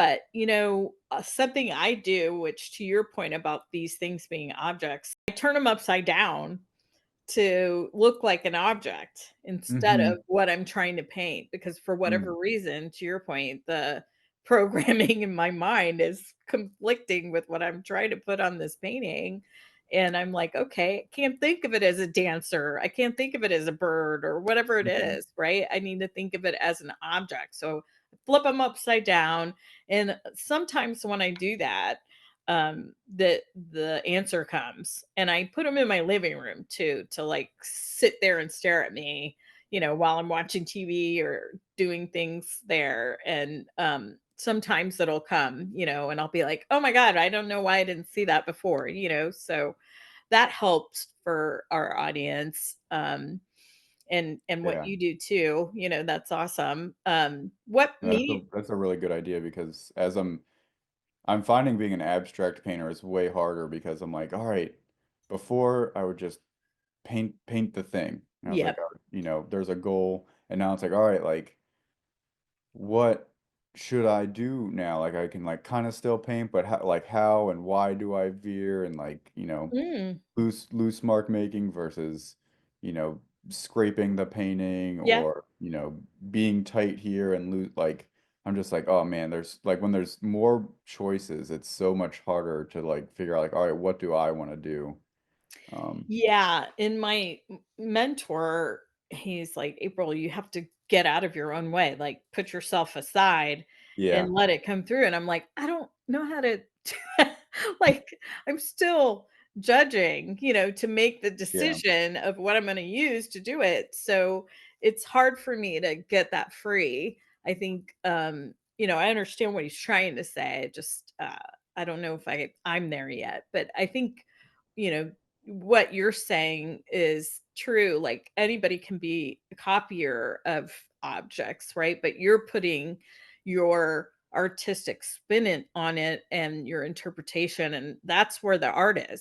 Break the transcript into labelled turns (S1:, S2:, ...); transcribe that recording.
S1: But, something I do, which to your point about these things being objects, I turn them upside down to look like an object instead of
S2: Mhm.
S1: what I'm trying to paint, because for
S2: Mm.
S1: whatever reason, to your point, the programming in my mind is conflicting with what I'm trying to put on this painting, and I'm like, "Okay, I can't think of it as a dancer, I can't think of it as a bird or whatever it
S2: Mhm.
S1: is," right? I need to think of it as an object, so flip them upside down, and sometimes when I do that, the answer comes, and I put them in my living room too, to like sit there and stare at me, while I'm watching TV or doing things there. And sometimes it'll come, and I'll be like, oh my god, I don't know why I didn't see that before, so that helps for our audience. And what
S2: Yeah.
S1: you do too, that's awesome. What
S2: No, that's
S1: media?
S2: a really good idea because as I'm finding being an abstract painter is way harder because I'm like, all right, before I would just paint the thing. And I was like,
S1: Yep.
S2: there's a goal, and now it's like, all right, like what should I do now? Like I can like kind of still paint, but how and why do I veer and like,
S1: Mm,
S2: loose mark making versus, you know, scraping the painting
S1: yeah.
S2: or, being tight here and loose like I'm just like, oh man, there's like when there's more choices, it's so much harder to like figure out like, all right, what do I want to do? Um,
S1: Yeah, and my mentor, he's like, "April, you have to get out of your own way, like, put yourself aside and
S2: yeah,
S1: let it come through," and I'm like, "I don't know how to." Like, I'm still judging, to make the
S2: yeah,
S1: decision of what I'm gonna use to do it, so it's hard for me to get that free. I think, I understand what he's trying to say, just, I don't know if I'm there yet, but I think, you know, what you're saying is true. Like anybody can be a copier of objects, right? But you're putting your artistic spin on it and your interpretation, and that's where the art is.